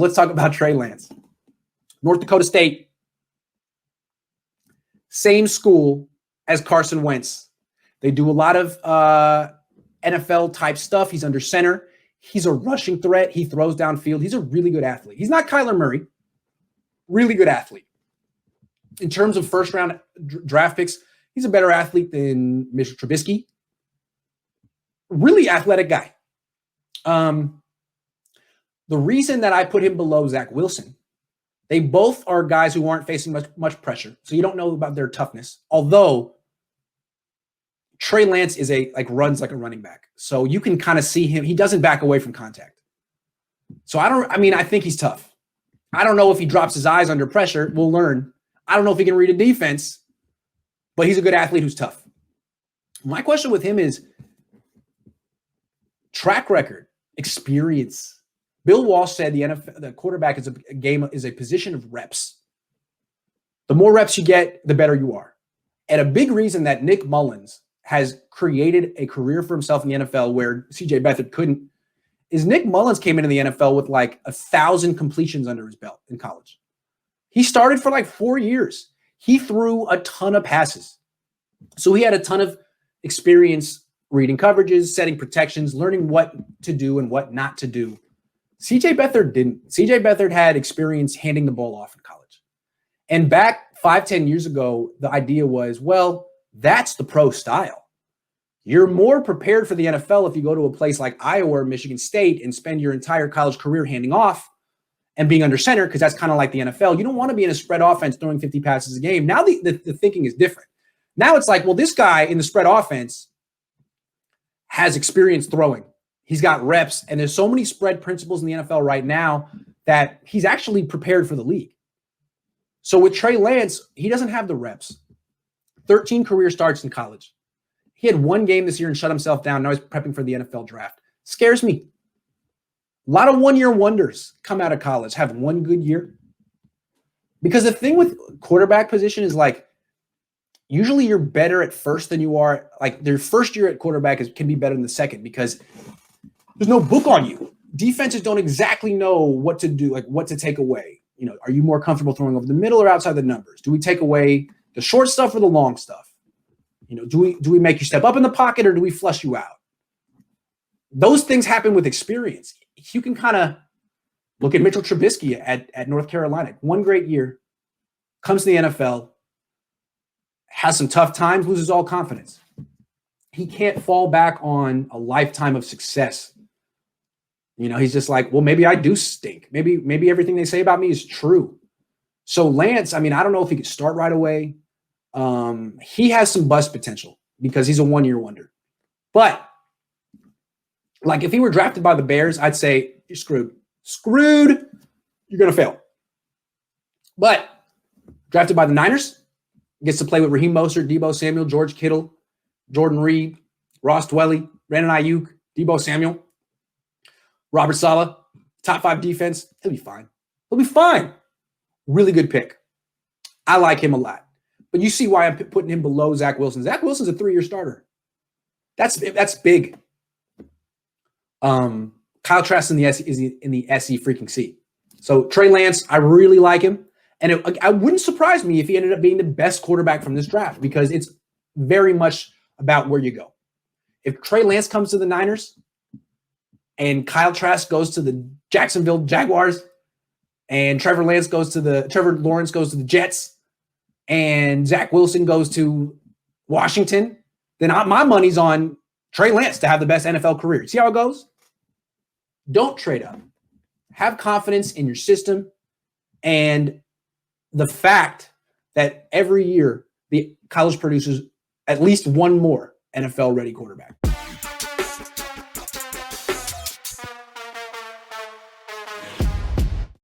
let's talk about Trey Lance. North Dakota State, same school as Carson Wentz. They do a lot of NFL type stuff. He's under center. He's a rushing threat. He throws downfield. He's a really good athlete. He's not Kyler Murray. Really good athlete. In terms of first round draft picks, he's a better athlete than Mr. Trubisky. Really athletic guy. The reason that I put him below Zach Wilson, they both are guys who aren't facing much pressure. So you don't know about their toughness. Although Trey Lance runs like a running back. So you can kind of see him. He doesn't back away from contact. So I think he's tough. I don't know if he drops his eyes under pressure. We'll learn. I don't know if he can read a defense, but he's a good athlete who's tough. My question with him is track record, experience. Bill Walsh said the quarterback is a position of reps. The more reps you get, the better you are. And a big reason that Nick Mullins has created a career for himself in the NFL where C.J. Beathard couldn't is Nick Mullins came into the NFL with like 1,000 completions under his belt in college. He started for like 4 years. He threw a ton of passes. So he had a ton of experience reading coverages, setting protections, learning what to do and what not to do. C.J. Beathard didn't. C.J. Beathard had experience handing the ball off in college. And back 5-10 years ago, the idea was, well, that's the pro style. You're more prepared for the NFL if you go to a place like Iowa or Michigan State and spend your entire college career handing off and being under center, because that's kind of like the NFL. You don't want to be in a spread offense throwing 50 passes a game. Now the thinking is different. Now it's like, well, this guy in the spread offense has experience throwing. He's got reps, and there's so many spread principles in the NFL right now that he's actually prepared for the league. So with Trey Lance, he doesn't have the reps. 13 career starts in college. He had one game this year and shut himself down. Now he's prepping for the NFL draft. Scares me. A lot of one-year wonders come out of college, have one good year. Because the thing with quarterback position is like, usually you're better at first than you are. Like their first year at quarterback can be better than the second because there's no book on you. Defenses don't exactly know what to do, like what to take away. You know, are you more comfortable throwing over the middle or outside the numbers? Do we take away the short stuff or the long stuff? You know, do we make you step up in the pocket or do we flush you out? Those things happen with experience. You can kind of look at Mitchell Trubisky at North Carolina. One great year, comes to the NFL, has some tough times, loses all confidence. He can't fall back on a lifetime of success. You know, he's just like, well, maybe I do stink. Maybe everything they say about me is true. So Lance, I mean, I don't know if he could start right away. He has some bust potential because he's a one-year wonder. But like if he were drafted by the Bears, I'd say you're screwed. Screwed. You're going to fail. But drafted by the Niners, gets to play with Raheem Mostert, Deebo Samuel, George Kittle, Jordan Reed, Ross Dwelly, Brandon Ayuk, Deebo Samuel, Robert Saleh, top 5 defense. He'll be fine. He'll be fine. Really good pick. I like him a lot. But you see why I'm putting him below Zach Wilson. Zach Wilson's a 3-year starter. That's big. Kyle Trask is in the SE freaking C. So Trey Lance, I really like him. And it wouldn't surprise me if he ended up being the best quarterback from this draft because it's very much about where you go. If Trey Lance comes to the Niners and Kyle Trask goes to the Jacksonville Jaguars and Trevor Lawrence goes to the Jets and Zach Wilson goes to Washington, then my money's on Trey Lance to have the best NFL career. See how it goes? Don't trade up. Have confidence in your system and the fact that every year the college produces at least one more NFL-ready quarterback.